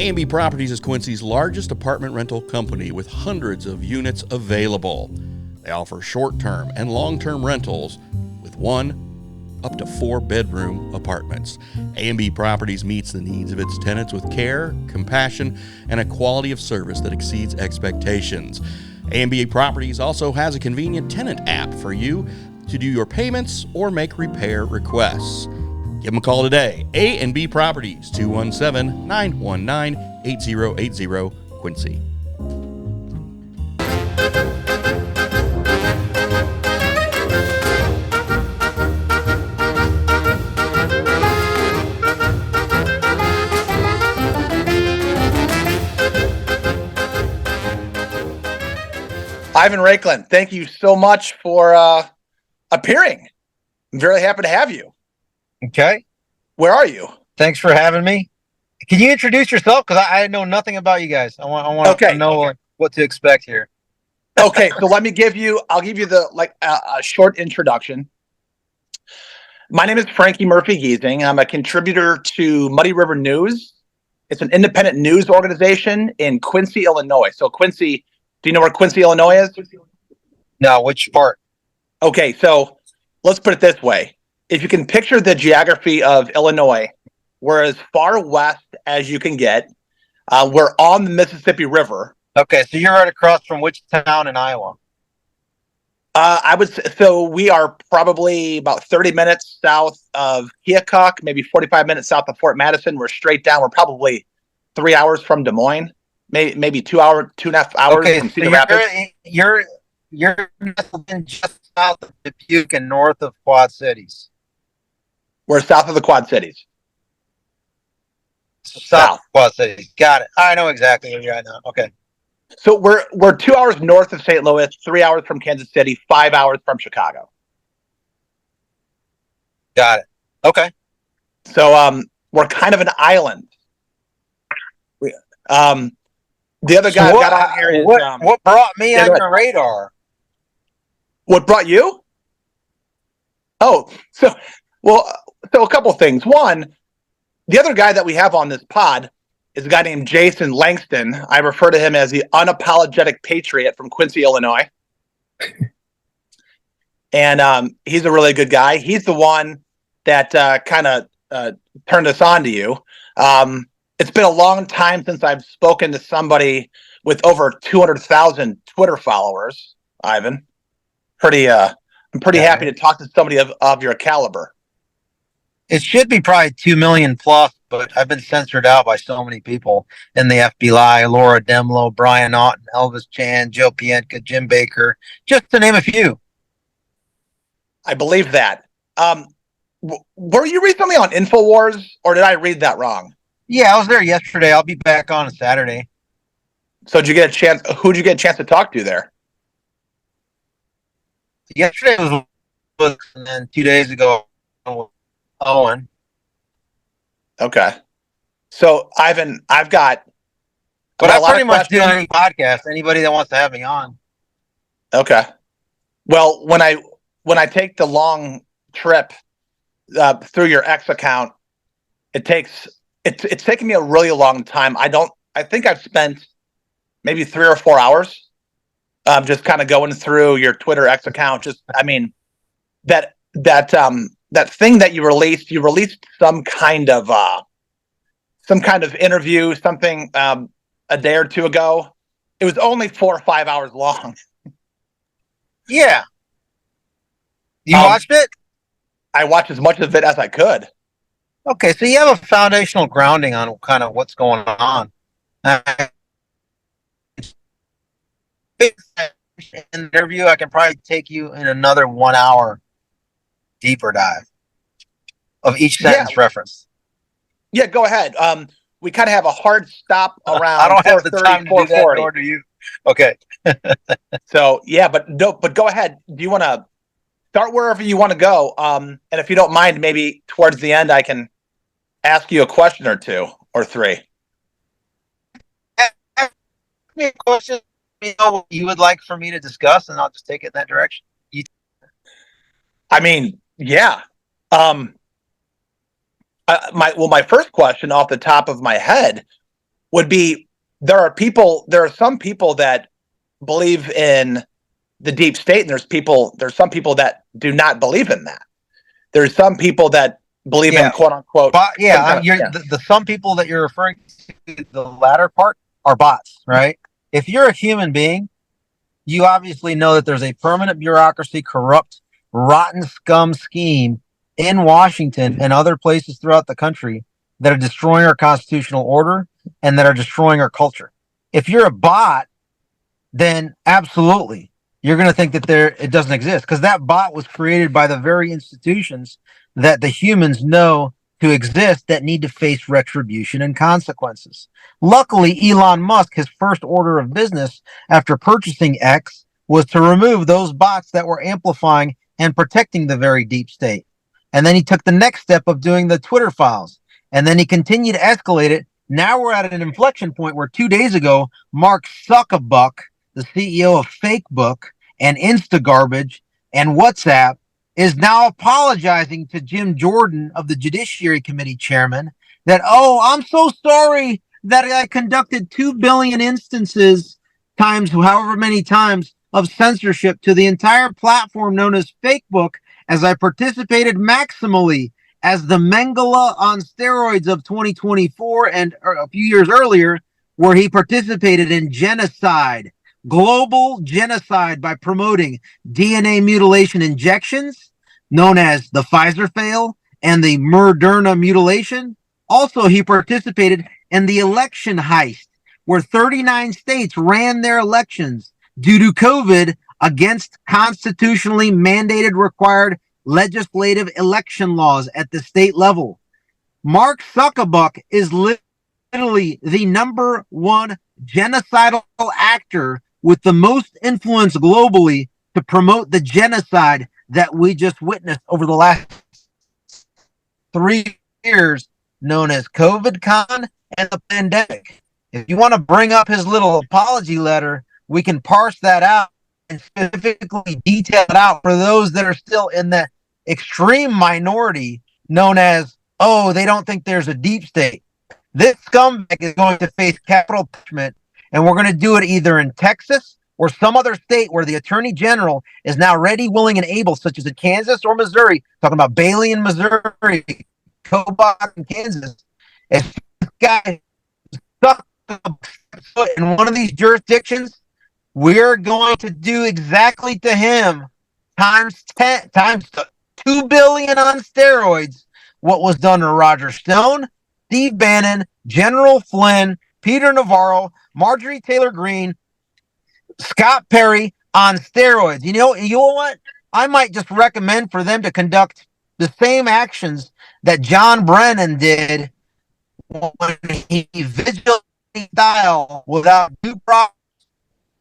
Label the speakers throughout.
Speaker 1: A&B Properties is Quincy's largest apartment rental company with hundreds of units available. They offer short-term and long-term rentals with 1 up to 4-bedroom apartments. A&B Properties meets the needs of its tenants with care, compassion, and a quality of service that exceeds expectations. A&B Properties also has a convenient tenant app for you to do your payments or make repair requests. Give them a call today. A&B Properties, 217-919-8080, Quincy.
Speaker 2: Ivan Raiklin, thank you so much for appearing. I'm very happy to have you.
Speaker 3: Okay.
Speaker 2: Where are you?
Speaker 3: Thanks for having me. Can you introduce yourself? Because I know nothing about you guys. I want to know what to expect here.
Speaker 2: Okay, so I'll give you a short introduction. My name is Frankie Murphy-Giesing. I'm a contributor to Muddy River News. It's an independent news organization in Quincy, Illinois. So Quincy, do you know where Quincy, Illinois is?
Speaker 3: No, which part?
Speaker 2: Okay, so let's put it this way. If you can picture the geography of Illinois, we're as far west as you can get. We're on the Mississippi River.
Speaker 3: Okay, so you're right across from which town in Iowa?
Speaker 2: So we are probably about 30 minutes south of Keokuk, maybe 45 minutes south of Fort Madison. We're straight down. We're probably 3 hours from Des Moines, maybe 2.5 hours from Cedar Rapids.
Speaker 3: You're just south of Dubuque and north of Quad Cities.
Speaker 2: We're south of the Quad Cities.
Speaker 3: South Quad Cities. Got it. I know exactly where you're at now. Okay.
Speaker 2: So we're 2 hours north of St. Louis, 3 hours from Kansas City, 5 hours from Chicago.
Speaker 3: Got it. Okay.
Speaker 2: So we're kind of an island. The other guy I've got on here is
Speaker 3: what brought me on your radar?
Speaker 2: What brought you? So a couple of things. One, the other guy that we have on this pod is a guy named Jason Langston. I refer to him as the unapologetic patriot from Quincy, Illinois. And he's a really good guy. He's the one that kind of turned us on to you. It's been a long time since I've spoken to somebody with over 200,000 Twitter followers, Ivan. I'm pretty happy to talk to somebody of your caliber.
Speaker 3: It should be probably 2 million plus, but I've been censored out by so many people in the FBI: Laura Demlow, Brian Otten, Elvis Chan, Joe Pientka, Jim Baker, just to name a few.
Speaker 2: I believe that. Were you recently on InfoWars, or did I read that wrong?
Speaker 3: Yeah, I was there yesterday. I'll be back on Saturday.
Speaker 2: So did you get a chance? Who'd you get a chance to talk to there?
Speaker 3: Yesterday was, and then 2 days ago, Owen.
Speaker 2: Okay. So Ivan, I've got.
Speaker 3: But I pretty much do any podcast. Anybody that wants to have me on.
Speaker 2: Okay. Well, when I take the long trip through your X account, it's taken me a really long time. I think I've spent maybe 3 or 4 hours just kind of going through your Twitter X account. That thing that you released some kind of interview, something a day or two ago. It was only 4 or 5 hours long.
Speaker 3: Yeah. You watched it?
Speaker 2: I watched as much of it as I could.
Speaker 3: Okay, so you have a foundational grounding on kind of what's going on. In the interview, I can probably take you in another 1 hour deeper dive of each sentence reference.
Speaker 2: Yeah, go ahead. We kind of have a hard stop around.
Speaker 3: I don't have the time to do that, nor do you. Okay.
Speaker 2: So yeah, but go ahead. Do you want to start wherever you want to go? And if you don't mind, maybe towards the end, I can ask you a question or two or three.
Speaker 3: Ask me a question you would like for me to discuss, and I'll just take it in that direction.
Speaker 2: Yeah. My first question off the top of my head would be there are some people that believe in the deep state, and there's some people that do not believe in that. There's some people that believe in quote unquote.
Speaker 3: The some people that you're referring to, the latter part, are bots, right? If you're a human being, you obviously know that there's a permanent bureaucracy, corrupt, rotten scum scheme in Washington and other places throughout the country that are destroying our constitutional order and that are destroying our culture. If you're a bot, then absolutely you're going to think that it doesn't exist, because that bot was created by the very institutions that the humans know to exist that need to face retribution and consequences. Luckily, Elon Musk, his first order of business after purchasing X was to remove those bots that were amplifying and protecting the very deep state. And then he took the next step of doing the Twitter files. And then he continued to escalate it. Now we're at an inflection point where 2 days ago, Mark Zuckerberg, the CEO of Facebook and Instagarbage and WhatsApp, is now apologizing to Jim Jordan of the Judiciary Committee chairman that, I'm so sorry that I conducted 2 billion instances times however many times of censorship to the entire platform known as Facebook, as I participated maximally as the Mengele on steroids of 2024 and a few years earlier, where he participated in genocide, global genocide, by promoting DNA mutilation injections, known as the Pfizer fail and the Moderna mutilation. Also, he participated in the election heist, where 39 states ran their elections due to COVID against constitutionally mandated required legislative election laws at the state level. Mark Zuckerberg is literally the number one genocidal actor with the most influence globally to promote the genocide that we just witnessed over the last 3 years, known as COVID-Con and the pandemic. If you want to bring up his little apology letter, we can parse that out and specifically detail it out for those that are still in the extreme minority, known as, they don't think there's a deep state. This scumbag is going to face capital punishment, and we're going to do it either in Texas or some other state where the attorney general is now ready, willing, and able, such as in Kansas or Missouri, talking about Bailey in Missouri, Kobach in Kansas. If this guy stuck foot in one of these jurisdictions, we're going to do exactly to him times 10, times 2 billion on steroids what was done to Roger Stone, Steve Bannon, General Flynn, Peter Navarro, Marjorie Taylor Greene, Scott Perry on steroids. You know what? I might just recommend for them to conduct the same actions that John Brennan did when he vigilantly style without due process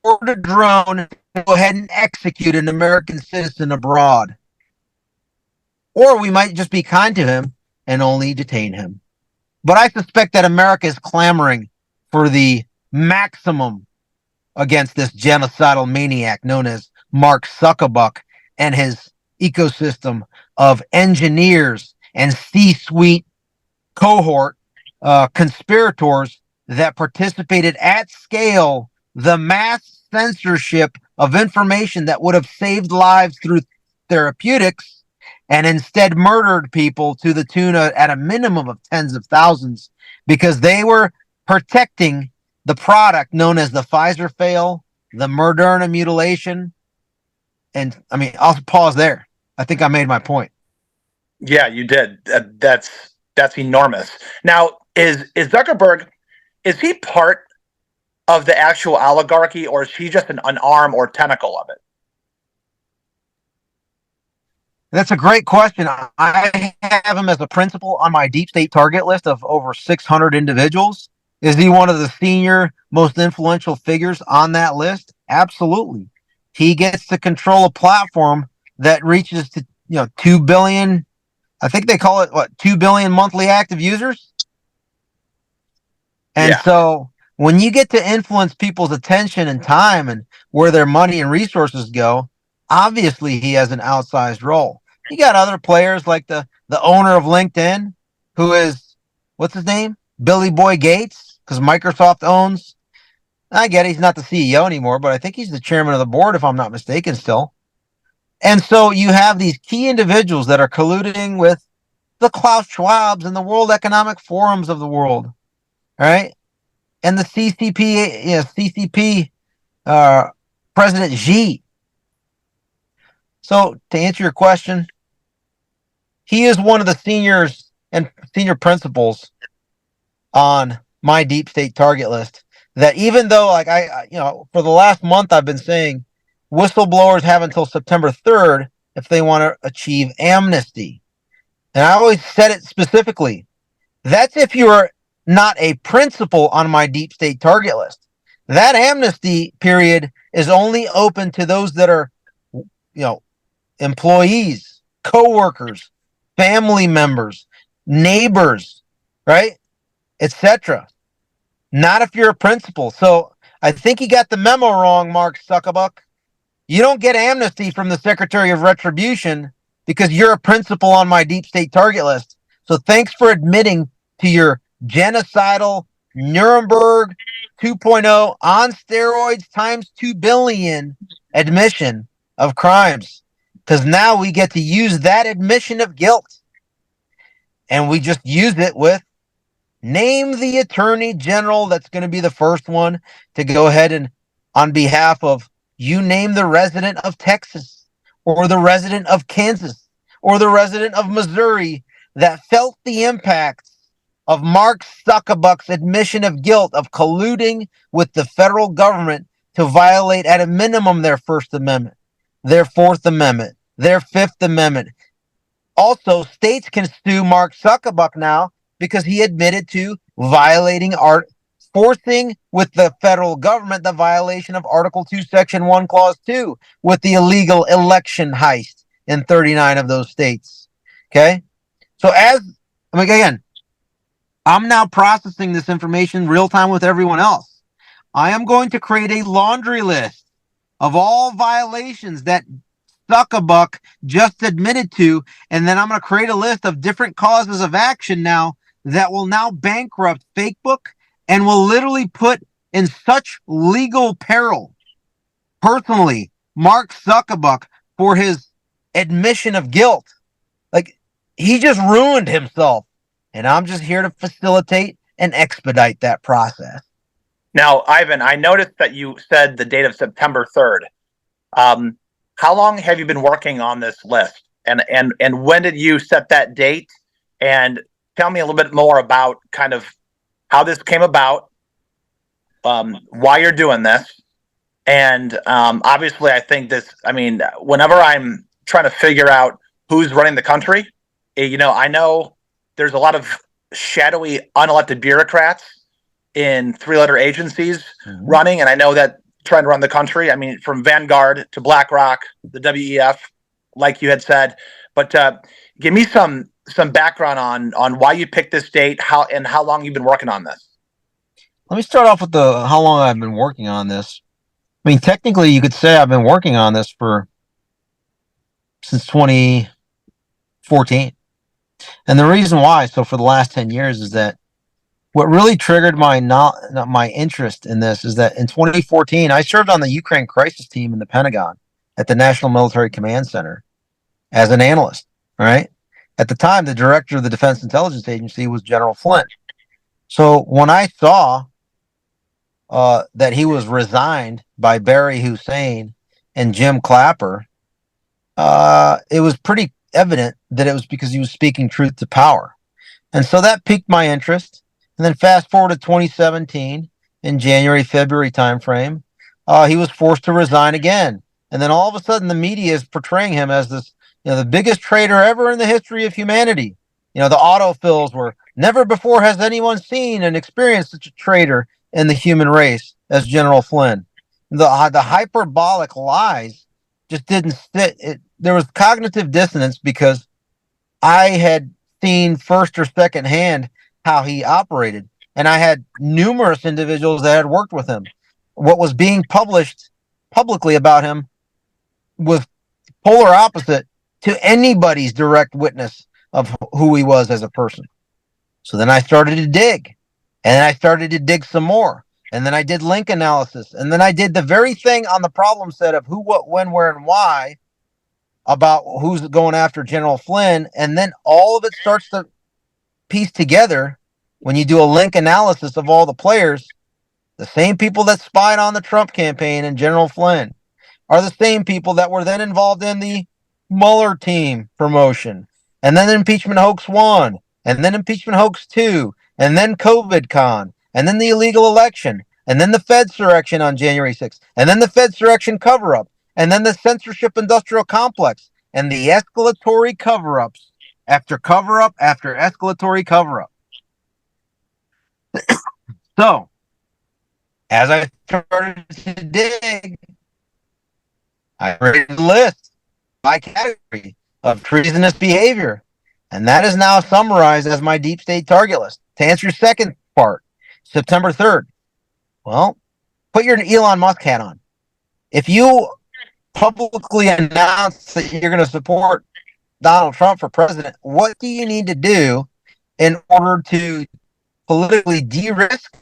Speaker 3: ordered a drone to go ahead and execute an American citizen abroad. Or we might just be kind to him and only detain him. But I suspect that America is clamoring for the maximum against this genocidal maniac known as Mark Zuckerberg and his ecosystem of engineers and C-suite cohort conspirators that participated at scale the mass censorship of information that would have saved lives through therapeutics, and instead murdered people to the tune of, at a minimum of tens of thousands, because they were protecting the product known as the Pfizer fail, the Moderna mutilation. And I mean, I'll pause there. I think I made my point.
Speaker 2: Yeah, you did. That's enormous. Now, is Zuckerberg, is he part of the actual oligarchy, or is he just an arm or tentacle of it?
Speaker 3: That's a great question. I have him as a principal on my deep state target list of over 600 individuals. Is he one of the senior, most influential figures on that list? Absolutely. He gets to control a platform that reaches to 2 billion. I think they call it 2 billion monthly active users. And so when you get to influence people's attention and time and where their money and resources go, obviously he has an outsized role. You got other players like the owner of LinkedIn, who is, what's his name? Billy Boy Gates, because Microsoft owns. I get it, he's not the CEO anymore, but I think he's the chairman of the board, if I'm not mistaken, still. And so you have these key individuals that are colluding with the Klaus Schwabs and the World Economic Forums of the world, right? And the CCP President Xi. So to answer your question, he is one of the senior principals on my deep state target list. That even though, like for the last month, I've been saying whistleblowers have until September 3rd if they want to achieve amnesty. And I always said it specifically. That's if you're not a principal on my deep state target list. That amnesty period is only open to those that are, employees, coworkers, family members, neighbors, right? Etc. Not if you're a principal. So I think he got the memo wrong, Mark Zuckerbuck. You don't get amnesty from the Secretary of Retribution because you're a principal on my deep state target list. So thanks for admitting to your genocidal Nuremberg 2.0 on steroids times 2 billion admission of crimes. Because now we get to use that admission of guilt. And we just use it with name the attorney general that's going to be the first one to go ahead and, on behalf of, you name the resident of Texas or the resident of Kansas or the resident of Missouri that felt the impacts of Mark Zuckerbuck's admission of guilt of colluding with the federal government to violate at a minimum their First Amendment, their Fourth Amendment, their Fifth Amendment. Also, states can sue Mark Zuckerbuck now because he admitted to forcing with the federal government the violation of Article 2, Section 1, Clause 2 with the illegal election heist in 39 of those states. Okay? So again, I'm now processing this information real time with everyone else. I am going to create a laundry list of all violations that Zuckerbuck just admitted to, and then I'm going to create a list of different causes of action now that will now bankrupt Facebook and will literally put in such legal peril, personally, Mark Zuckerbuck for his admission of guilt. Like, he just ruined himself. And I'm just here to facilitate and expedite that process.
Speaker 2: Now, Ivan, I noticed that you said the date of September 3rd. How long have you been working on this list? And when did you set that date? And tell me a little bit more about kind of how this came about, why you're doing this. And obviously, I think whenever I'm trying to figure out who's running the country, I know there's a lot of shadowy, unelected bureaucrats in three-letter agencies running, and I know that trying to run the country. I mean, from Vanguard to BlackRock, the WEF, like you had said. But give me some background on why you picked this date, how long you've been working on this.
Speaker 3: Let me start off with how long I've been working on this. I mean, technically, you could say I've been working on this since 2014. And the reason why, so for the last 10 years, is that what really triggered my interest in this is that in 2014, I served on the Ukraine crisis team in the Pentagon at the National Military Command Center as an analyst, right? At the time, the director of the Defense Intelligence Agency was General Flynn. So when I saw that he was resigned by Barry Hussein and Jim Clapper, it was pretty evident that it was because he was speaking truth to power. And so that piqued my interest. And then fast forward to 2017, in January, February timeframe, he was forced to resign again. And then all of a sudden, the media is portraying him as this, the biggest traitor ever in the history of humanity. The autofills were, never before has anyone seen and experienced such a traitor in the human race as General Flynn. The hyperbolic lies just didn't fit. There was cognitive dissonance because I had seen first or second hand how he operated. And I had numerous individuals that had worked with him. What was being published publicly about him was polar opposite to anybody's direct witness of who he was as a person. So then I started to dig. And then I started to dig some more. And then I did link analysis. And then I did the very thing on the problem set of who, what, when, where, and why about who's going after General Flynn. And then all of it starts to piece together when you do a link analysis of all the players. The same people that spied on the Trump campaign and General Flynn are the same people that were then involved in the Mueller team promotion, and then impeachment hoax 1, and then impeachment hoax 2, and then COVID con, and then the illegal election, and then the Fedsurrection on January 6th, and then the Fedsurrection cover-up, and then the censorship industrial complex, and the escalatory cover-ups after cover-up after escalatory cover-up. So, as I started to dig, I created a list by category of treasonous behavior, and that is now summarized as my deep state target list. To answer your second part, September 3rd. Well, put your Elon Musk hat on. If you publicly announce that you're going to support Donald Trump for president, what do you need to do in order to politically de-risk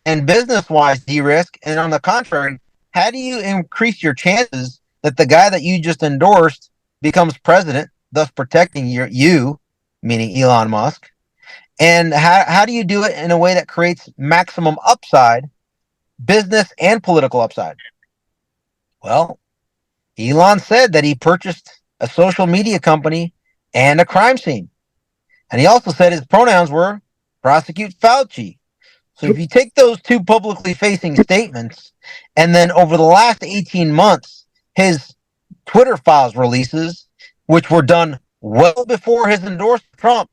Speaker 3: and business-wise de-risk? And on the contrary, how do you increase your chances that the guy that you just endorsed becomes president, thus protecting you, meaning Elon Musk? And how do you do it in a way that creates maximum upside, business and political upside? Well, Elon said that he purchased a social media company and a crime scene. And he also said his pronouns were prosecute Fauci. So if you take those two publicly facing statements, and then over the last 18 months, his Twitter files releases, which were done well before his endorsement of Trump,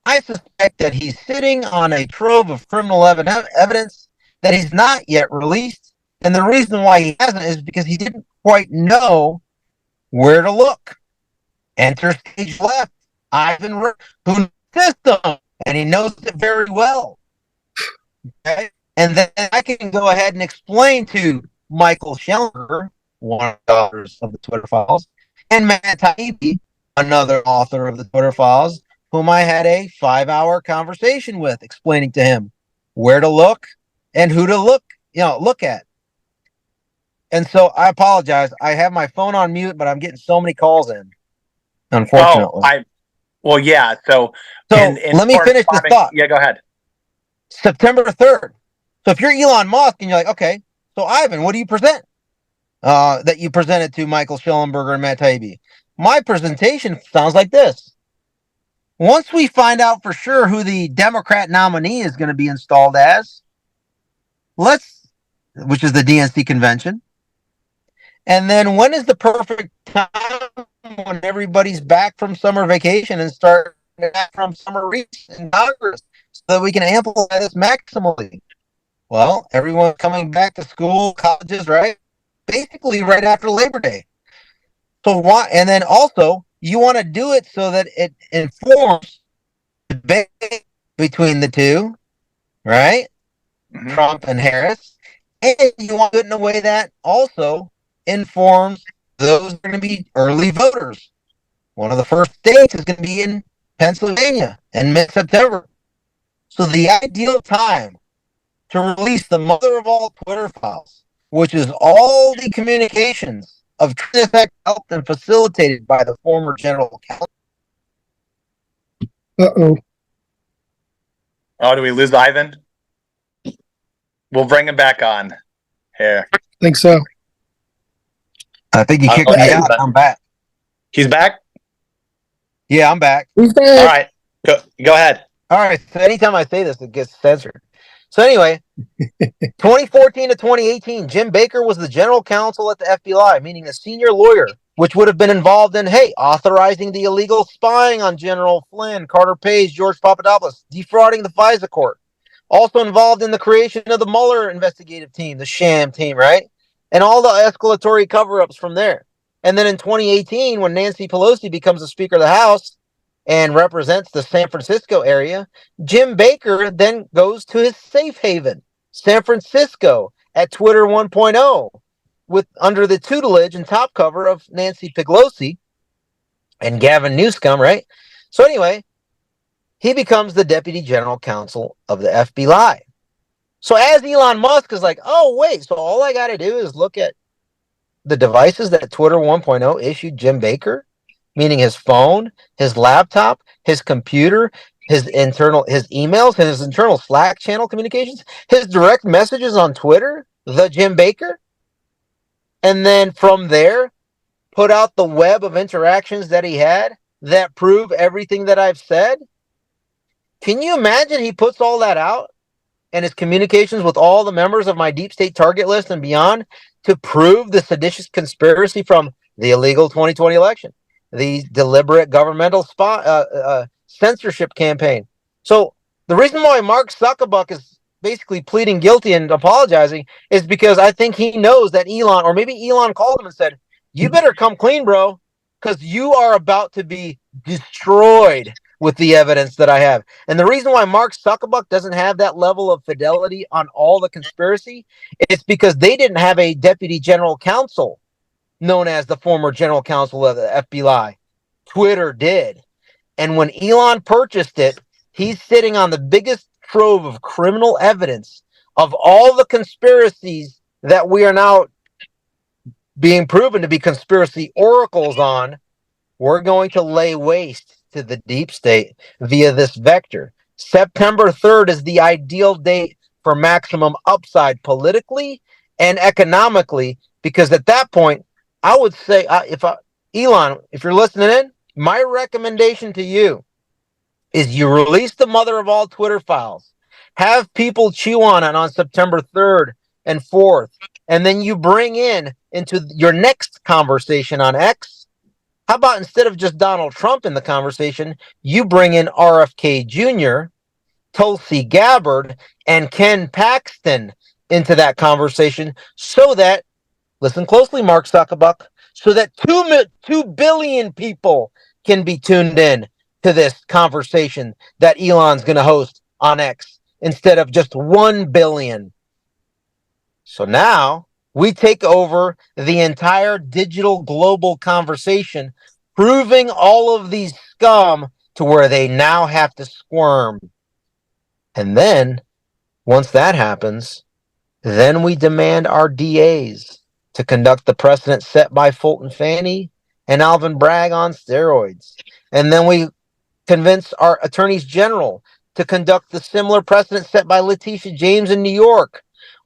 Speaker 3: I suspect that he's sitting on a trove of criminal evidence that he's not yet released. And the reason why he hasn't is because he didn't quite know where to look. Enter stage left, Ivan, who knows the system, and he knows it very well. Okay? And then I can go ahead and explain to Michael Schellenberger, one of the authors of the Twitter files, and Matt Taibbi, another author of the Twitter files, whom I had a 5-hour conversation with, explaining to him where to look and who to look at. And so I apologize. I have my phone on mute, but I'm getting so many calls in, unfortunately.
Speaker 2: Yeah. So
Speaker 3: let me finish this thought.
Speaker 2: Yeah, go ahead.
Speaker 3: September 3rd. So if you're Elon Musk and you're like, okay, so Ivan, what do you present? That you presented to Michael Schellenberger and Matt Taibbi. My presentation sounds like this. Once we find out for sure who the Democrat nominee is going to be installed as, which is the DNC convention, and then when is the perfect time when everybody's back from summer vacation and start back from summer recess in Congress so that we can amplify this maximally? Well, everyone's coming back to school, colleges, right? Basically right after Labor Day. So why? And then also you want to do it so that it informs debate between the two, right? Mm-hmm. Trump and Harris. And you want to do it in a way that also informs those who are going to be early voters. One of the first states is going to be in Pennsylvania in mid-September. So the ideal time to release the mother of all Twitter files, which is all the communications of Trinidad helped and facilitated by the former general counsel.
Speaker 2: Oh, do we lose Ivan? We'll bring him back on here.
Speaker 4: I think so.
Speaker 3: I think he kicked me out. I'm back.
Speaker 2: He's back?
Speaker 3: Yeah, I'm back.
Speaker 4: He's back.
Speaker 2: All right. Go ahead.
Speaker 3: All right. So anytime I say this, it gets censored. So anyway, 2014 to 2018, Jim Baker was the general counsel at the FBI, meaning a senior lawyer, which would have been involved in, authorizing the illegal spying on General Flynn, Carter Page, George Papadopoulos, defrauding the FISA court. Also involved in the creation of the Mueller investigative team, the sham team, right? And all the escalatory cover-ups from there. And then in 2018, when Nancy Pelosi becomes the Speaker of the House and represents the San Francisco area, Jim Baker then goes to his safe haven, San Francisco, at Twitter 1.0, under the tutelage and top cover of Nancy Pelosi and Gavin Newsom, right? So anyway, he becomes the deputy general counsel of the FBI. So as Elon Musk is like, oh, wait, so all I got to do is look at the devices that Twitter 1.0 issued Jim Baker, meaning his phone, his laptop, his computer, his emails, his internal Slack channel communications, his direct messages on Twitter, the Jim Baker. And then from there, put out the web of interactions that he had that prove everything that I've said. Can you imagine he puts all that out and his communications with all the members of my deep state target list and beyond to prove the seditious conspiracy from the illegal 2020 election, the deliberate governmental censorship campaign? So the reason why Mark Zuckerberg is basically pleading guilty and apologizing is because I think he knows that Elon, or maybe Elon called him and said, you better come clean, bro, because you are about to be destroyed with the evidence that I have. And the reason why Mark Zuckerberg doesn't have that level of fidelity on all the conspiracy is because they didn't have a deputy general counsel known as the former general counsel of the FBI. Twitter did. And when Elon purchased it, he's sitting on the biggest trove of criminal evidence of all the conspiracies that we are now being proven to be conspiracy oracles on. We're going to lay waste to the deep state via this vector. September 3rd is the ideal date for maximum upside politically and economically, because at that point, I would say, Elon, if you're listening in, my recommendation to you is you release the mother of all Twitter files, have people chew on it on September 3rd and 4th, and then you bring into your next conversation on X. How about instead of just Donald Trump in the conversation, you bring in RFK Jr., Tulsi Gabbard, and Ken Paxton into that conversation so that, listen closely, Mark Zuckerberg, so that 2 billion people can be tuned in to this conversation that Elon's going to host on X instead of just 1 billion. So now we take over the entire digital global conversation, proving all of these scum to where they now have to squirm. And then, once that happens, then we demand our DAs to conduct the precedent set by Fulton Fanny and Alvin Bragg on steroids. And then we convince our attorneys general to conduct the similar precedent set by Letitia James in New York,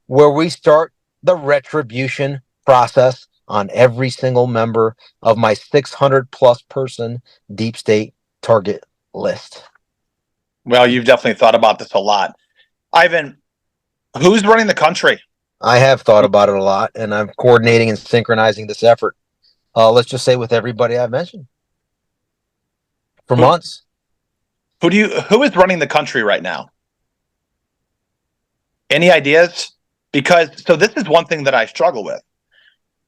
Speaker 3: where we start the retribution process on every single member of my 600 plus person deep state target list.
Speaker 2: Well, you've definitely thought about this a lot. Ivan, who's running the country?
Speaker 3: I have thought about it a lot, and I'm coordinating and synchronizing this effort. Let's just say with everybody I've mentioned for months.
Speaker 2: Who is running the country right now? Any ideas? Because this is one thing that I struggle with.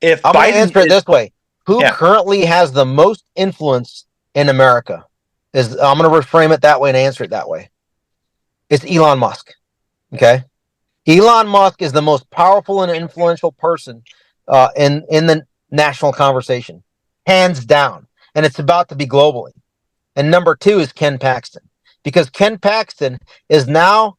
Speaker 2: If
Speaker 3: I'm going to answer it this way: who currently has the most influence in America? I'm going to reframe it that way and answer it that way. It's Elon Musk. Okay, Elon Musk is the most powerful and influential person in the national conversation, hands down, and it's about to be globally. And number 2 is Ken Paxton, because Ken Paxton is now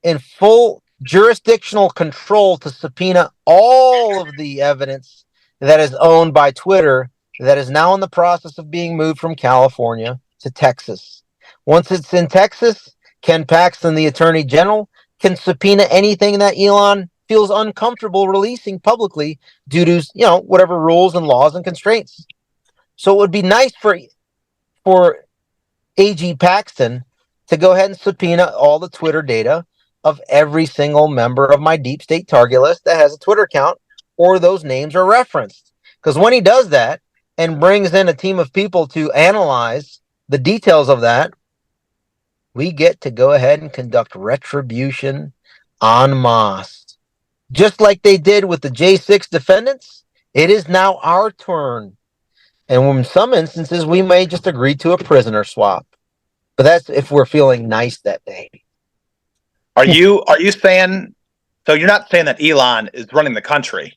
Speaker 3: in full jurisdictional control to subpoena all of the evidence that is owned by Twitter that is now in the process of being moved from California to Texas. Once it's in Texas, Ken Paxton, the Attorney General, can subpoena anything that Elon feels uncomfortable releasing publicly due to, whatever rules and laws and constraints. So it would be nice for AG Paxton to go ahead and subpoena all the Twitter data of every single member of my deep state target list that has a Twitter account or those names are referenced. Because when he does that and brings in a team of people to analyze the details of that, we get to go ahead and conduct retribution en masse. Just like they did with the J6 defendants, it is now our turn. And in some instances, we may just agree to a prisoner swap. But that's if we're feeling nice that day.
Speaker 2: Are you saying, so you're not saying that Elon is running the country?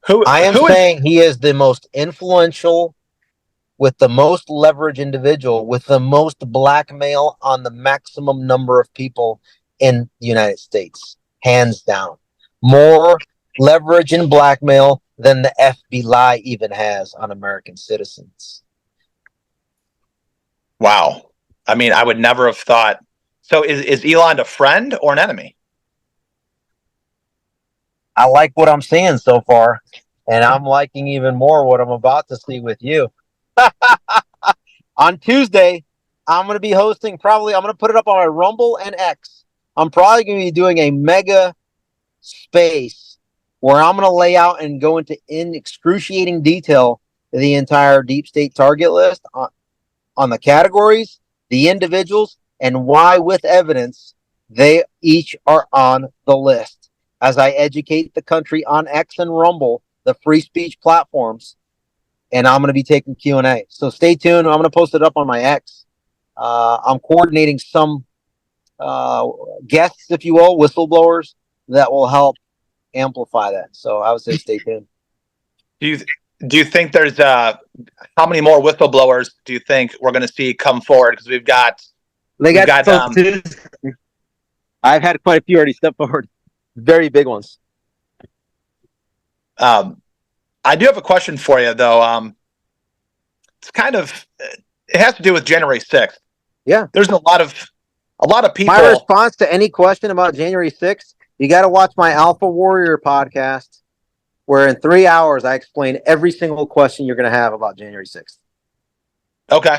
Speaker 3: I am saying he is the most influential with the most leverage individual, with the most blackmail on the maximum number of people in the United States, hands down. More leverage and blackmail than the FBI even has on American citizens.
Speaker 2: Wow. I mean, I would never have thought. So is Elon a friend or an enemy?
Speaker 3: I like what I'm seeing so far, and I'm liking even more what I'm about to see with you. On Tuesday, I'm going to be hosting I'm going to put it up on my Rumble and X. I'm probably going to be doing a mega space where I'm going to lay out and go in excruciating detail the entire deep state target list on the categories, the individuals, and why, with evidence, they each are on the list. As I educate the country on X and Rumble, the free speech platforms, and I'm going to be taking Q&A. So stay tuned. I'm going to post it up on my X. I'm coordinating some guests, if you will, whistleblowers that will help amplify that. So I would say stay tuned.
Speaker 2: Do you think there's how many more whistleblowers do you think we're going to see come forward? Because we've got
Speaker 3: I've had quite a few already step forward. Very big ones.
Speaker 2: I do have a question for you, though. It's kind of it has to do with January 6th.
Speaker 3: Yeah,
Speaker 2: there's a lot of people.
Speaker 3: My response to any question about January 6th, you got to watch my Alpha Warrior podcast, where in 3 hours I explain every single question you're going to have about January 6th.
Speaker 2: Okay,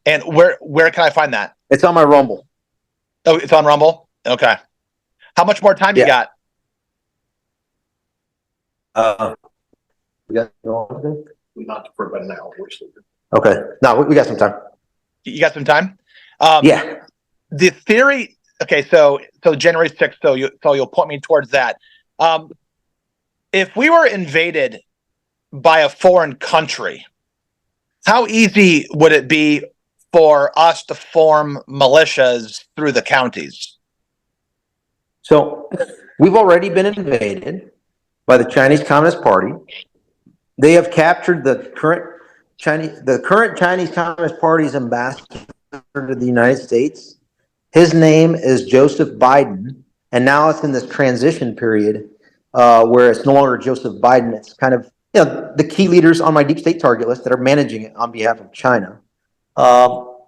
Speaker 2: and where can I find that?
Speaker 3: It's on my Rumble.
Speaker 2: Oh, it's on Rumble. Okay, how much more time you got?
Speaker 3: We got not for about an hour. Okay, no, we got some time.
Speaker 2: You got some time?
Speaker 3: Yeah.
Speaker 2: The theory. Okay, so January 6th. So you'll point me towards that. If we were invaded by a foreign country, how easy would it be for us to form militias through the counties?
Speaker 3: So we've already been invaded by the Chinese Communist Party. They have captured the current Chinese Communist Party's ambassador to the United States. His name is Joseph Biden, and now it's in this transition period where it's no longer Joseph Biden. It's kind of the key leaders on my deep state target list that are managing it on behalf of China. So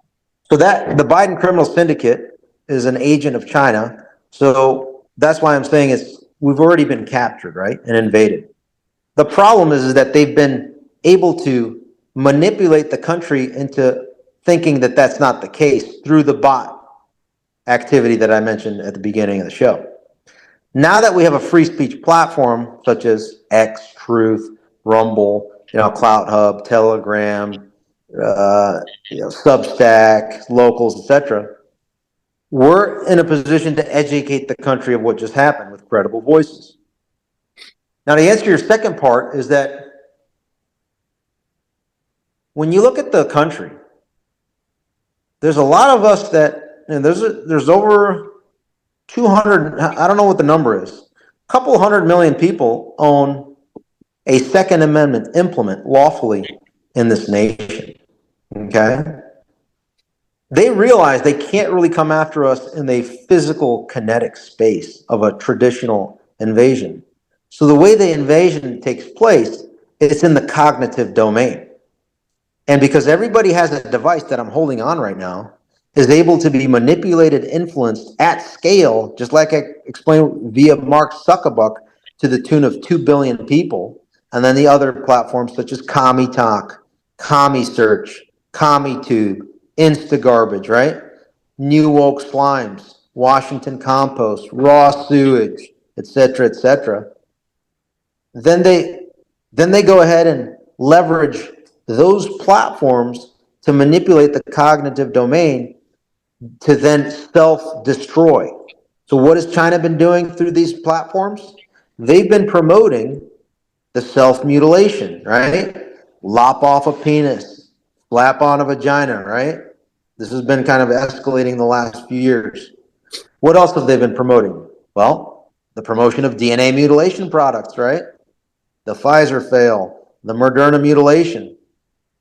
Speaker 3: that the Biden criminal syndicate is an agent of China. So that's why I'm saying we've already been captured, right, and invaded. The problem is that they've been able to manipulate the country into thinking that that's not the case through the bot activity that I mentioned at the beginning of the show. Now that we have a free speech platform such as X, Truth, Rumble, Clout Hub, Telegram, Substack, Locals, etc., we're in a position to educate the country of what just happened with credible voices. Now, to answer your second part is that when you look at the country, there's a lot of us that there's over 200, I don't know what the number is, a couple 100 million people own a Second Amendment implement lawfully in this nation. Okay? They realize they can't really come after us in a physical kinetic space of a traditional invasion. So the way the invasion takes place, it's in the cognitive domain. And because everybody has a device that I'm holding on right now, is able to be manipulated, influenced at scale, just like I explained via Mark Zuckerberg, to the tune of 2 billion people. And then the other platforms such as CommieTalk, CommieSearch, CommieTube, InstaGarbage, right? New Woke Slimes, Washington Compost, Raw Sewage, etc., etc. Then they go ahead and leverage those platforms to manipulate the cognitive domain to then self-destroy. So what has China been doing through these platforms? They've been promoting the self-mutilation, right? Lop off a penis, slap on a vagina, right? This has been kind of escalating the last few years. What else have they been promoting? Well, the promotion of DNA mutilation products, right? The Pfizer fail, the Moderna mutilation.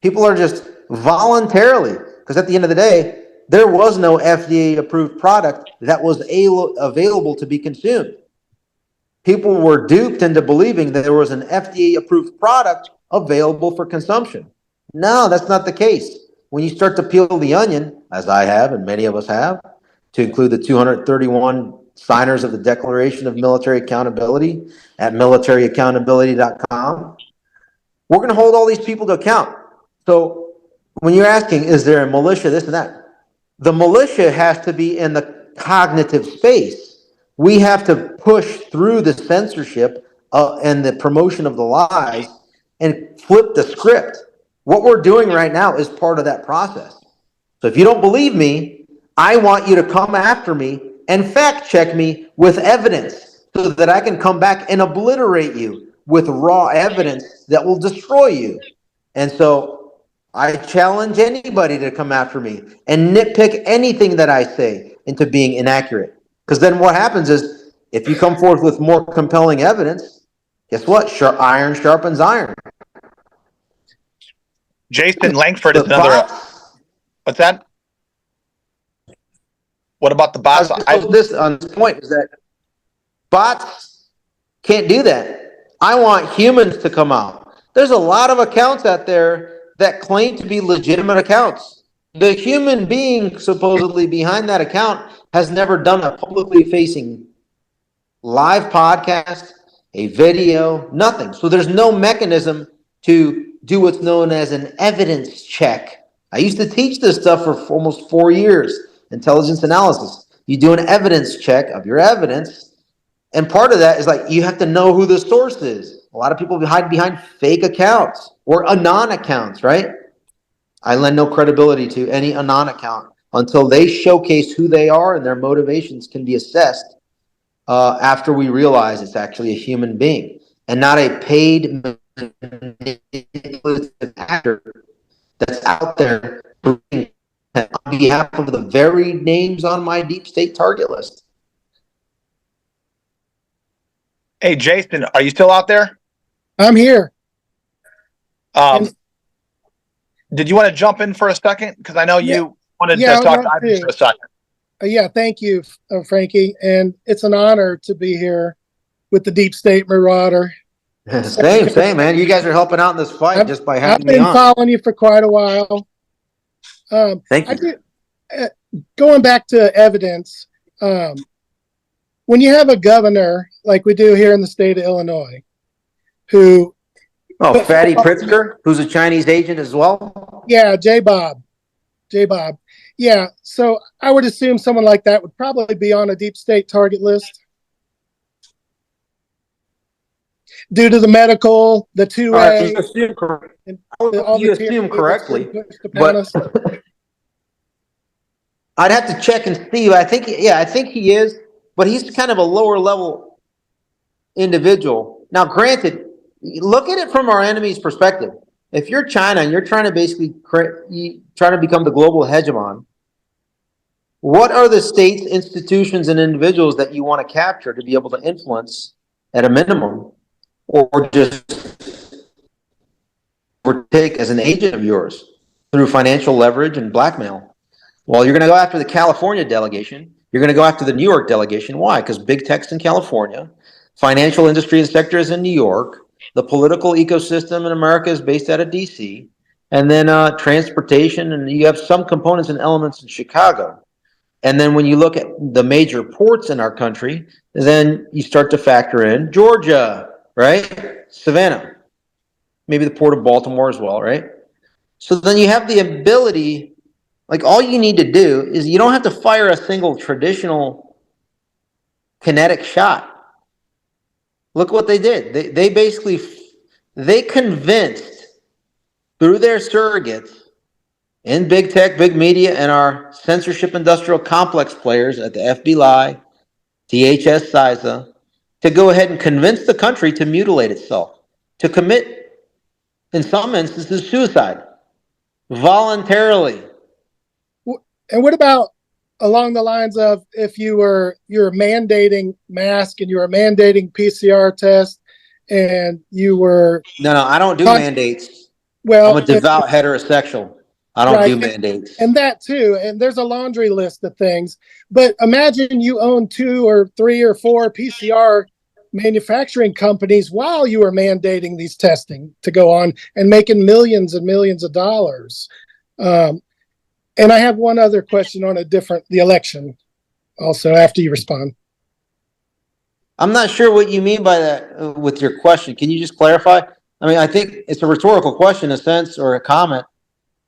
Speaker 3: People are just voluntarily, because at the end of the day, there was no FDA approved product that was available to be consumed. People were duped into believing that there was an FDA approved product available for consumption. No, that's not the case. When you start to peel the onion, as I have and many of us have, to include the 231 signers of the Declaration of Military Accountability at militaryaccountability.com, we're going to hold all these people to account. So when you're asking, is there a militia, this and that? The militia has to be in the cognitive space. We have to push through the censorship and the promotion of the lies and flip the script. What we're doing right now is part of that process. So if you don't believe me, I want you to come after me and fact check me with evidence so that I can come back and obliterate you with raw evidence that will destroy you. And so I challenge anybody to come after me and nitpick anything that I say into being inaccurate. Because then what happens is, if you come forth with more compelling evidence, guess what? Iron sharpens iron.
Speaker 2: Jason Langsford is another. What's that? What about the bots?
Speaker 3: This on this point is that bots can't do that. I want humans to come out. There's a lot of accounts out there that claim to be legitimate accounts. The human being supposedly behind that account has never done a publicly facing live podcast, a video, nothing. So there's no mechanism to do what's known as an evidence check. I used to teach this stuff for almost 4 years, intelligence analysis. You do an evidence check of your evidence, and part of that is like you have to know who the source is. A lot of people hide behind fake accounts or anon accounts, right? I lend no credibility to any anon account until they showcase who they are and their motivations can be assessed after we realize it's actually a human being and not a paid manipulative actor that's out there on behalf of the very names on my deep state target list.
Speaker 2: Hey, Jason, are you still out there?
Speaker 4: I'm here.
Speaker 2: Did you want to jump in for a second? Because I know you wanted to talk to Ivan for a second.
Speaker 4: Yeah, thank you, Frankie. And it's an honor to be here with the Deep State Marauder.
Speaker 3: Same, man. You guys are helping out in this fight just by having me on.
Speaker 4: I've been following you for quite a while.
Speaker 3: Thank you.
Speaker 4: Going back to evidence, when you have a governor like we do here in the state of Illinois, who...
Speaker 3: Oh, Fatty Pritzker, who's a Chinese agent as well?
Speaker 4: Yeah, J-Bob. Yeah, so I would assume someone like that would probably be on a deep state target list. Due to the medical, the 2A.
Speaker 3: You assume correctly, but I'd have to check and see. I think he is, but he's kind of a lower level individual. Now, granted, look at it from our enemy's perspective. If you're China and you're trying to basically trying to become the global hegemon, what are the states, institutions, and individuals that you want to capture to be able to influence at a minimum, or just take as an agent of yours through financial leverage and blackmail? Well, you're going to go after the California delegation. You're going to go after the New York delegation. Why? Because big tech's in California, financial industry and sector is in New York, the political ecosystem in America is based out of DC, and then transportation, and you have some components and elements in Chicago. And then when you look at the major ports in our country, then you start to factor in Georgia, right? Savannah, maybe the port of Baltimore as well, right? So then you have the ability, like all you need to do is you don't have to fire a single traditional kinetic shot. Look what they did. They basically convinced through their surrogates in big tech, big media, and our censorship industrial complex players at the FBI, DHS, CISA, to go ahead and convince the country to mutilate itself, to commit, in some instances, suicide voluntarily.
Speaker 4: And what about along the lines of if you're mandating mask and you were mandating PCR test and you were...
Speaker 3: No, I don't do mandates. Well, I'm a devout heterosexual. I don't
Speaker 4: Right.
Speaker 3: do mandates.
Speaker 4: And that too. And there's a laundry list of things. But imagine you own 2 or 3 or 4 PCR manufacturing companies while you are mandating these testing to go on and making millions and millions of dollars. And I have one other question on the election also after you respond.
Speaker 3: I'm not sure what you mean by that with your question. Can you just clarify? I mean, I think it's a rhetorical question in a sense, or a comment,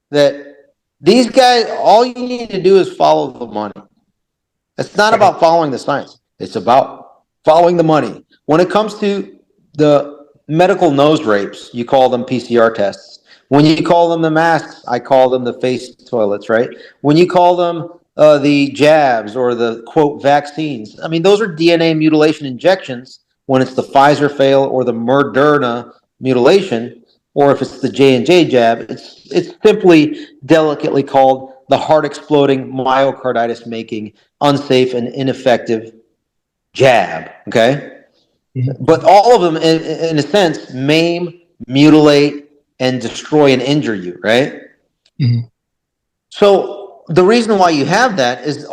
Speaker 3: that these guys, all you need to do is follow the money. It's not about following the science. It's about following the money. When it comes to the medical nose rapes, you call them PCR tests. When you call them the masks, I call them the face toilets, right? When you call them the jabs or the, quote, vaccines, I mean, those are DNA mutilation injections when it's the Pfizer fail or the Moderna mutilation, or if it's the J&J jab, it's simply delicately called the heart-exploding, myocarditis-making, unsafe and ineffective jab, okay? But all of them, in a sense, maim, mutilate, and destroy and injure you, right? So the reason why you have that is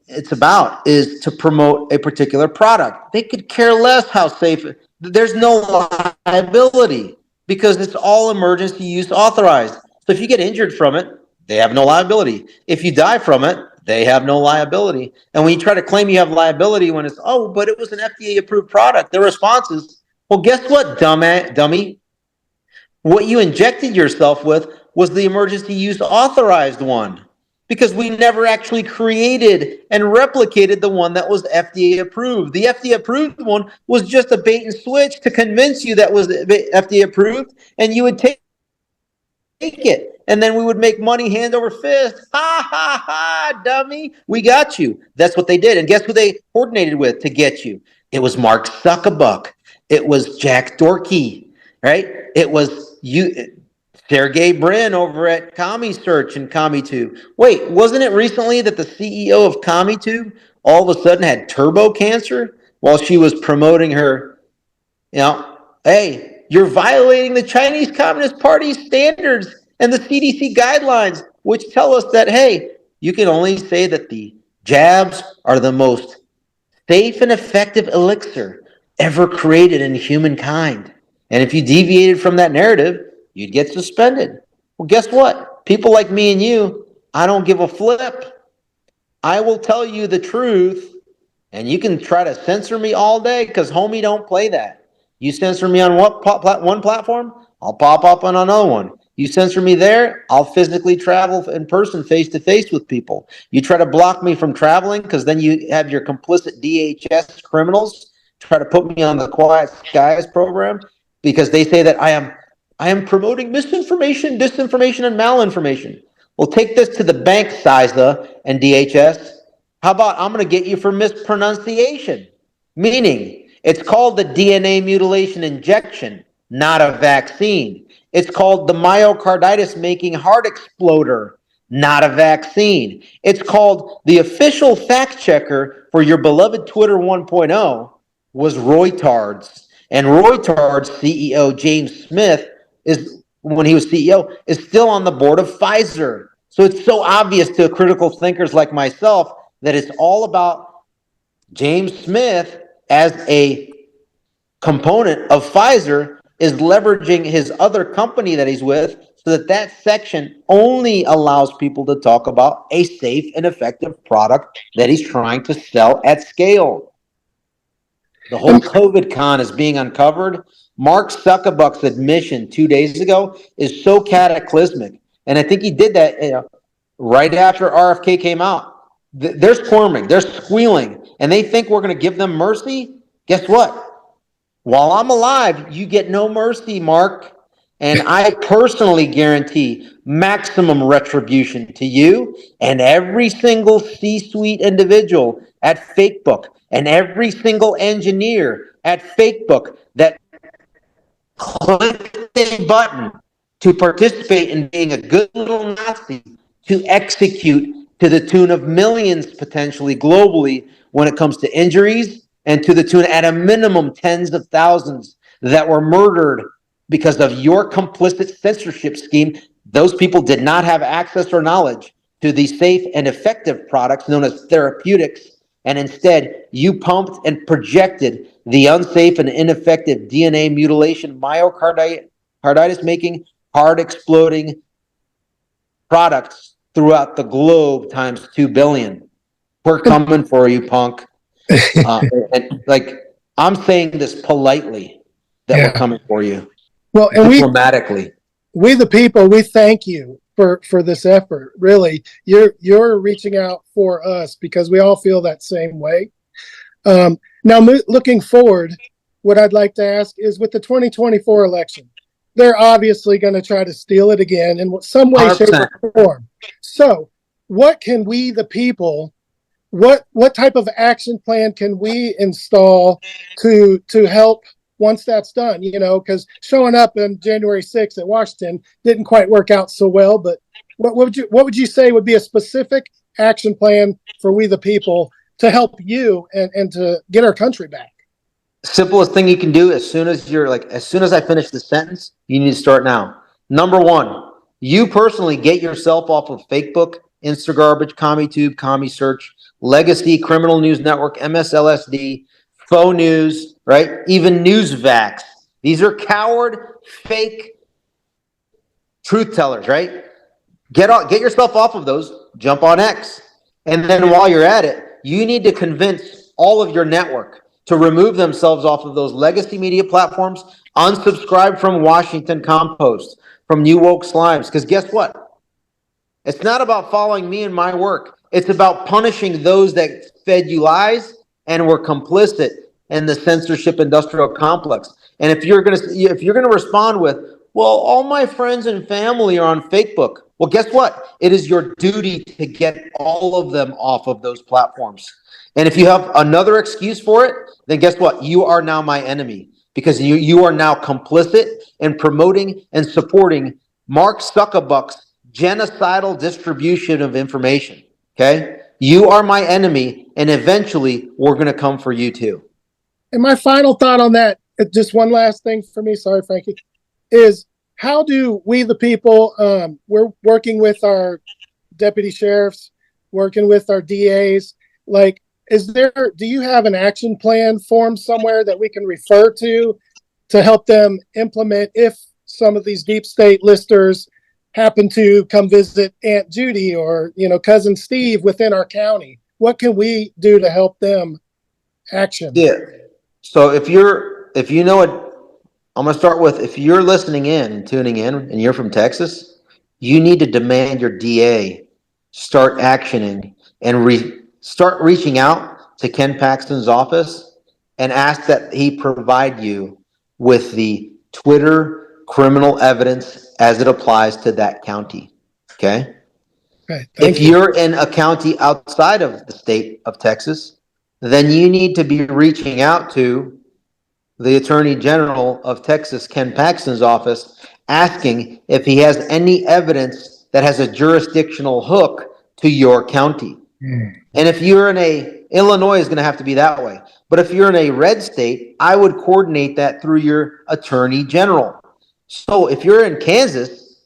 Speaker 3: it's about is to promote a particular product. They could care less how safe. There's no liability because it's all emergency use authorized. So if you get injured from it, they have no liability. If you die from it, they have no liability. And when you try to claim you have liability when it's, oh, but it was an FDA approved product, the response is, well, guess what, dummy? What you injected yourself with was the emergency use authorized one, because we never actually created and replicated the one that was FDA approved. The FDA approved one was just a bait and switch to convince you that was FDA approved, and you would take it. And then we would make money hand over fist. Ha, ha, ha, dummy. We got you. That's what they did. And guess who they coordinated with to get you? It was Mark Zuckerberg. It was Jack Dorsey, right? It was Sergey Brin over at CommiSearch and CommiTube. Wait, wasn't it recently that the CEO of CommiTube all of a sudden had turbo cancer while she was promoting her, hey, you're violating the Chinese Communist Party's standards and the CDC guidelines, which tell us that, hey, you can only say that the jabs are the most safe and effective elixir ever created in humankind. And if you deviated from that narrative, you'd get suspended. Well, guess what? People like me and you, I don't give a flip. I will tell you the truth, and you can try to censor me all day because, homie, don't play that. You censor me on one platform, I'll pop up on another one. You censor me there, I'll physically travel in person, face-to-face with people. You try to block me from traveling because then you have your complicit DHS criminals try to put me on the Quiet Skies program because they say that I am promoting misinformation, disinformation, and malinformation. Well, take this to the bank, CISA and DHS. How about I'm going to get you for mispronunciation? Meaning, it's called the DNA mutilation injection, not a vaccine. It's called the myocarditis making heart exploder, not a vaccine. It's called the official fact checker for your beloved Twitter 1.0 was Reuters. And Reuters CEO James Smith is, when he was CEO, is still on the board of Pfizer. So it's so obvious to critical thinkers like myself that it's all about James Smith as a component of Pfizer is leveraging his other company that he's with so that section only allows people to talk about a safe and effective product that he's trying to sell at scale. The whole COVID con is being uncovered. Mark Zuckerberg's admission 2 days ago is so cataclysmic. And I think he did that right after RFK came out. They're squirming, they're squealing, and they think we're going to give them mercy. Guess what? While I'm alive, you get no mercy, Mark. And I personally guarantee maximum retribution to you and every single C-suite individual at Facebook and every single engineer at Facebook that clicked a button to participate in being a good little Nazi to execute to the tune of millions potentially globally when it comes to injuries, and to the tune at a minimum tens of thousands that were murdered because of your complicit censorship scheme Those people did not have access or knowledge to the safe and effective products known as therapeutics, and instead you pumped and projected the unsafe and ineffective DNA mutilation, myocarditis making, heart exploding products throughout the globe times 2 billion. We're coming for you, punk. And like, I'm saying this politely, that we're coming for you.
Speaker 4: Well, and
Speaker 3: diplomatically.
Speaker 4: We the people, we thank you for this effort. Really, you're reaching out for us because we all feel that same way. Now, looking forward, what I'd like to ask is, with the 2024 election, they're obviously going to try to steal it again in some way, 100%. Shape, or form. So, what can we, the people, what type of action plan can we install to help once that's done? You know, because showing up on January 6th at Washington didn't quite work out so well. But what would you say would be a specific action plan for we the people to help you and to get our country back?
Speaker 3: Simplest thing you can do, as soon as I finish the sentence, you need to start now. Number one, you personally get yourself off of Facebook, Instagarbage, CommieTube, CommieSearch, Legacy, Criminal News Network, MSLSD, Faux News, right? Even NewsVax. These are coward, fake truth tellers, right? Get yourself off of those, jump on X. And then while you're at it, you need to convince all of your network to remove themselves off of those legacy media platforms, unsubscribe from Washington Compost, from New Woke Slimes. Because guess what? It's not about following me and my work. It's about punishing those that fed you lies and were complicit in the censorship industrial complex. And if you're gonna respond with, well, all my friends and family are on Facebook. Well, guess what? It is your duty to get all of them off of those platforms. And if you have another excuse for it, then guess what? You are now my enemy, because you are now complicit in promoting and supporting Mark Zuckerberg's genocidal distribution of information. Okay? You are my enemy, and eventually we're going to come for you too.
Speaker 4: And my final thought on that, just one last thing for me, sorry, Frankie, is how do we the people, we're working with our deputy sheriffs, working with our DAs, like, do you have an action plan form somewhere that we can refer to help them implement if some of these deep state listers happen to come visit Aunt Judy or, cousin Steve within our county? What can we do to help them action?
Speaker 3: Yeah. So if you know what, I'm going to start with, if you're listening in and tuning in and you're from Texas, you need to demand your DA start actioning and start reaching out to Ken Paxton's office and ask that he provide you with the Twitter criminal evidence as it applies to that county. Okay? If you're in a county outside of the state of Texas, then you need to be reaching out to the Attorney General of Texas, Ken Paxton's office, asking if he has any evidence that has a jurisdictional hook to your county. And if you're in Illinois is going to have to be that way. But if you're in a red state, I would coordinate that through your Attorney General. So if you're in Kansas,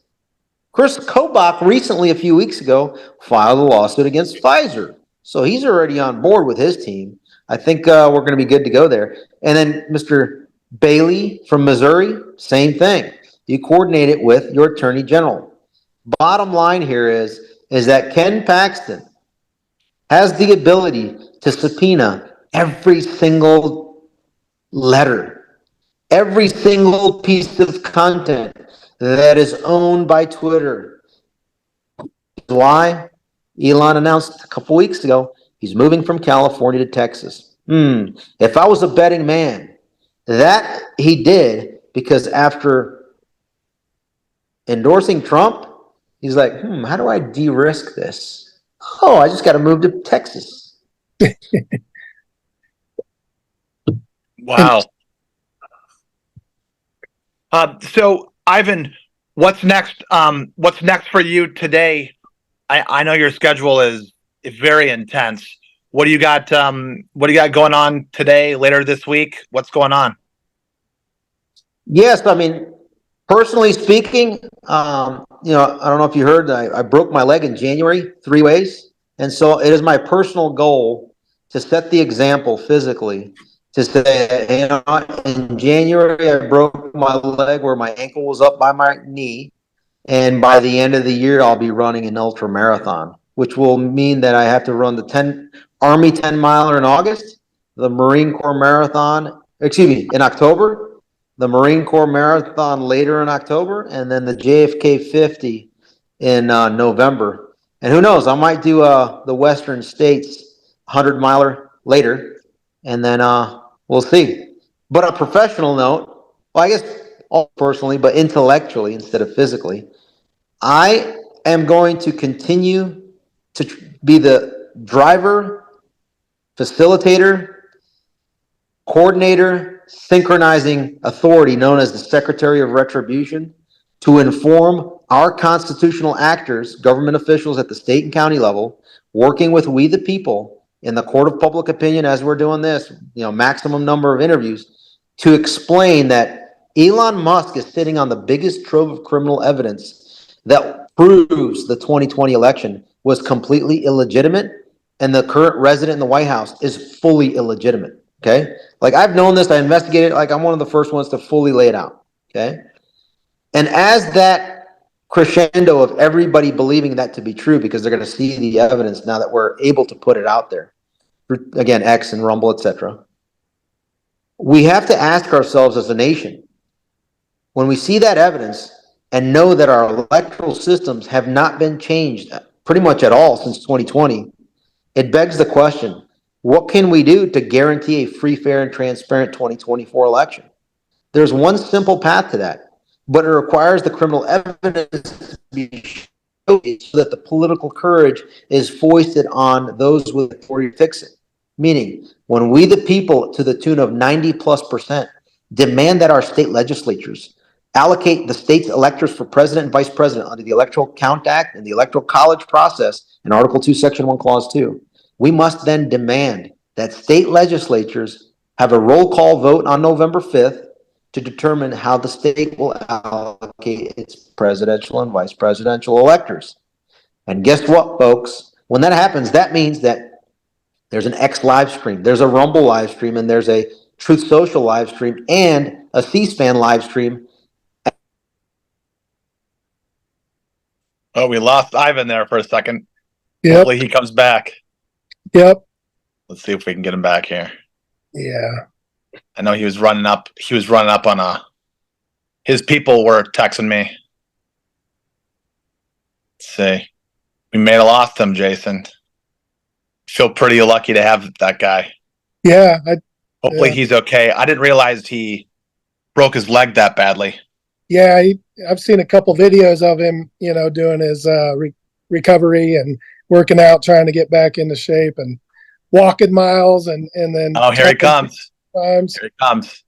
Speaker 3: Chris Kobach recently, a few weeks ago, filed a lawsuit against Pfizer. So he's already on board with his team. I think we're going to be good to go there. And then Mr. Bailey from Missouri, same thing. You coordinate it with your Attorney General. Bottom line here is that Ken Paxton has the ability to subpoena every single letter, every single piece of content that is owned by Twitter. Why? Elon announced a couple weeks ago he's moving from California to Texas. If I was a betting man, that he did because after endorsing Trump, he's like, how do I de-risk this? Oh, I just got to move to Texas.
Speaker 2: Wow. So, Ivan, what's next? What's next for you today? I know your schedule is very intense. What do you got? What do you got going on today, later this week? What's going on?
Speaker 3: Yes, I mean, Personally speaking, I don't know if you heard, I broke my leg in January 3 ways. And so it is my personal goal to set the example physically to say, in January, I broke my leg where my ankle was up by my knee. And by the end of the year, I'll be running an ultra marathon, which will mean that I have to run the Army 10 miler in August, the Marine Corps marathon, in October, the Marine Corps Marathon later in October, and then the JFK 50 in November. And who knows, I might do the Western States 100 miler later, and then we'll see. But on a professional note, well, I guess all personally, but intellectually instead of physically, I am going to continue to be the driver, facilitator, coordinator, synchronizing authority known as the Secretary of Retribution to inform our constitutional actors, government officials at the state and county level, working with we the people in the court of public opinion as we're doing this, maximum number of interviews, to explain that Elon Musk is sitting on the biggest trove of criminal evidence that proves the 2020 election was completely illegitimate and the current resident in the White House is fully illegitimate. Okay. Like I've known this, I investigated, like I'm one of the first ones to fully lay it out. Okay. And as that crescendo of everybody believing that to be true, because they're going to see the evidence now that we're able to put it out there, again, X and Rumble, etc. We have to ask ourselves as a nation, when we see that evidence and know that our electoral systems have not been changed pretty much at all since 2020, it begs the question, what can we do to guarantee a free, fair, and transparent 2024 election? There's one simple path to that, but it requires the criminal evidence to be showed so that the political courage is foisted on those with authority to fix it. Meaning, when we the people, to the tune of 90+%, demand that our state legislatures allocate the state's electors for president and vice president under the Electoral Count Act and the Electoral College process in Article 2, Section 1, Clause 2, we must then demand that state legislatures have a roll call vote on November 5th to determine how the state will allocate its presidential and vice presidential electors. And guess what, folks? When that happens, that means that there's an X live stream, there's a Rumble live stream, and there's a Truth Social live stream, and a C-SPAN live stream.
Speaker 2: Oh, we lost Ivan there for a second.
Speaker 4: Yep.
Speaker 2: Hopefully he comes back.
Speaker 4: Yep.
Speaker 2: Let's see if we can get him back here.
Speaker 4: Yeah.
Speaker 2: I know he was running up. He was running up on his people were texting me. Let's see. We may have lost him, Jason. Feel pretty lucky to have that guy.
Speaker 4: Yeah.
Speaker 2: Hopefully he's okay. I didn't realize he broke his leg that badly.
Speaker 4: Yeah. I've seen a couple videos of him, doing his recovery and working out, trying to get back into shape and walking miles and then.
Speaker 2: Oh, here he comes.
Speaker 4: Times.
Speaker 2: Here he comes.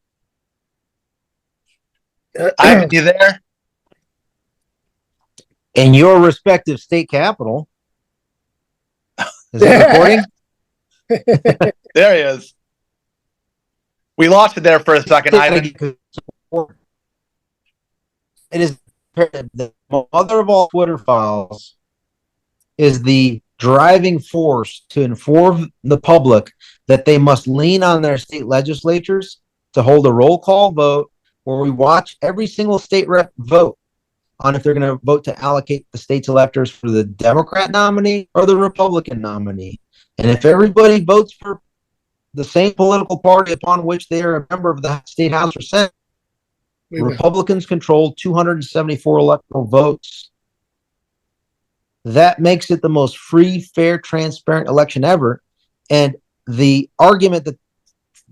Speaker 2: Ivan, you there?
Speaker 3: In your respective state capital. Is it recording?
Speaker 2: There he is. We lost it there for a second, Ivan.
Speaker 3: It is the mother of all Twitter files is the driving force to inform the public that they must lean on their state legislatures to hold a roll call vote where we watch every single state rep vote on if they're going to vote to allocate the state's electors for the Democrat nominee or the Republican nominee. And if everybody votes for the same political party upon which they are a member of the state House or Senate, Republicans control 274 electoral votes. That makes it the most free, fair, transparent election ever. And the argument that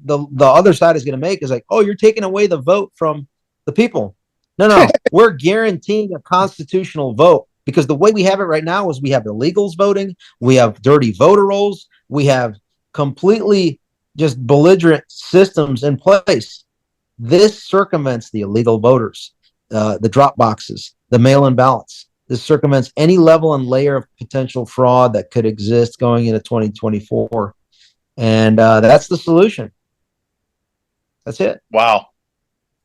Speaker 3: the other side is going to make is like, oh, you're taking away the vote from the people. No, we're guaranteeing a constitutional vote because the way we have it right now is we have illegals voting, we have dirty voter rolls, we have completely just belligerent systems in place. This circumvents the illegal voters, the drop boxes, the mail-in ballots. This circumvents any level and layer of potential fraud that could exist going into 2024. And that's the solution. That's it.
Speaker 2: Wow.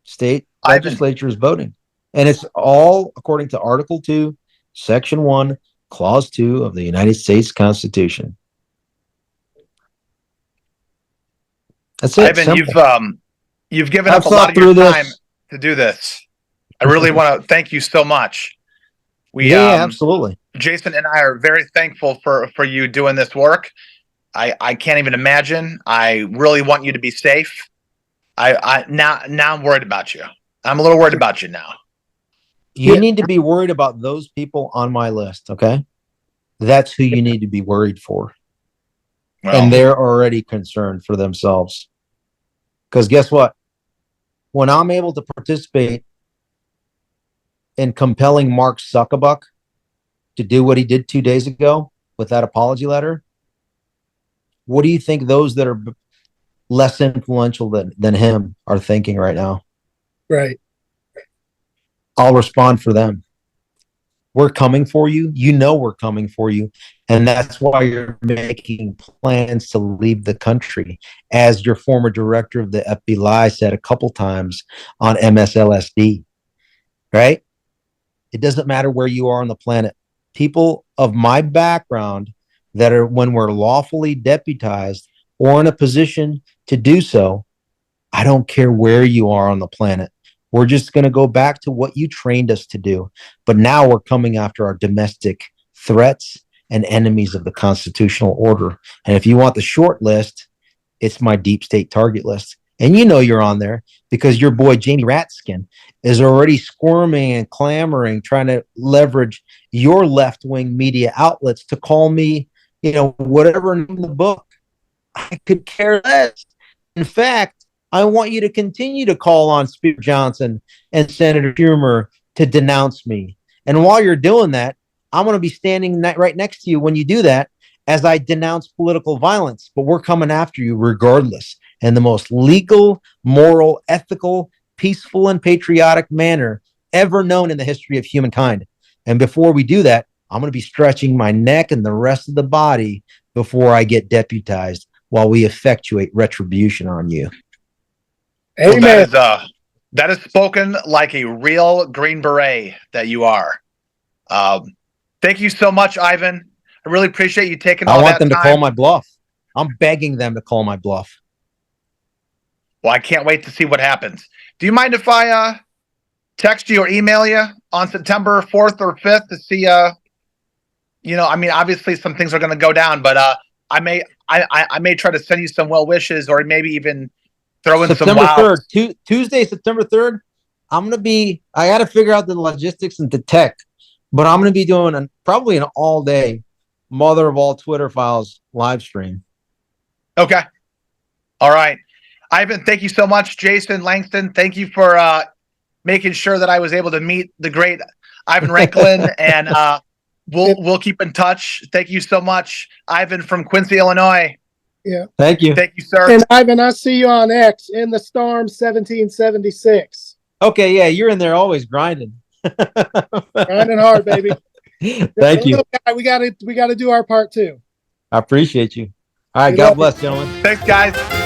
Speaker 3: State legislatures voting. And it's all according to Article 2, Section 1, Clause 2 of the United States Constitution. That's it.
Speaker 2: Ivan,
Speaker 3: Simple.
Speaker 2: you've given
Speaker 3: I've
Speaker 2: up a lot
Speaker 3: thought
Speaker 2: of your
Speaker 3: through
Speaker 2: time
Speaker 3: this.
Speaker 2: to do this. I really want to thank you so much.
Speaker 3: Yeah, absolutely.
Speaker 2: Jason and I are very thankful for you doing this work. I can't even imagine. I really want you to be safe. Now I'm worried about you. I'm a little worried about you now.
Speaker 3: You need to be worried about those people on my list, okay? That's who you need to be worried for. Well, and they're already concerned for themselves. Because guess what? When I'm able to participate in compelling Mark Zuckerberg to do what he did 2 days ago with that apology letter, what do you think those that are less influential than him are thinking right now?
Speaker 4: Right.
Speaker 3: I'll respond for them. We're coming for you. You know we're coming for you. And that's why you're making plans to leave the country. As your former director of the FBI said a couple times on MSLSD, right? It doesn't matter where you are on the planet. People of my background that are, when we're lawfully deputized or in a position to do so, I don't care where you are on the planet. We're just going to go back to what you trained us to do. But now we're coming after our domestic threats and enemies of the constitutional order. And if you want the short list, it's my deep state target list. And you know you're on there because your boy Jamie Ratskin is already squirming and clamoring, trying to leverage your left-wing media outlets to call me, whatever in the book. I could care less. In fact, I want you to continue to call on Speaker Johnson and Senator Schumer to denounce me. And while you're doing that, I'm going to be standing right next to you when you do that as I denounce political violence. But we're coming after you regardless in the most legal, moral, ethical, peaceful, and patriotic manner ever known in the history of humankind. And before we do that, I'm going to be stretching my neck and the rest of the body before I get deputized while we effectuate retribution on you.
Speaker 2: Amen. Well, that is spoken like a real Green Beret that you are. Thank you so much, Ivan. I really appreciate you taking all that time.
Speaker 3: I want them to call my bluff. I'm begging them to call my bluff.
Speaker 2: Well, I can't wait to see what happens. Do you mind if I text you or email you on September 4th or 5th to see, obviously some things are going to go down, but I may try to send you some well wishes or maybe even throw in
Speaker 3: September
Speaker 2: some
Speaker 3: 3rd, Tuesday, September 3rd. I got to figure out the logistics and the tech, but I'm going to be doing probably an all day mother of all Twitter files live stream.
Speaker 2: Okay. All right. Ivan, thank you so much. Jason Langston, thank you for making sure that I was able to meet the great Ivan Raiklin, and we'll keep in touch. Thank you so much, Ivan from Quincy, Illinois.
Speaker 4: Yeah.
Speaker 3: Thank you.
Speaker 2: Thank you, sir.
Speaker 4: And Ivan, I see you on X in the Storm 1776.
Speaker 3: Okay, yeah, you're in there always grinding.
Speaker 4: Grinding hard, baby.
Speaker 3: Thank you.
Speaker 4: We gotta do our part too.
Speaker 3: I appreciate you. All right, God bless, gentlemen.
Speaker 2: Thanks, guys.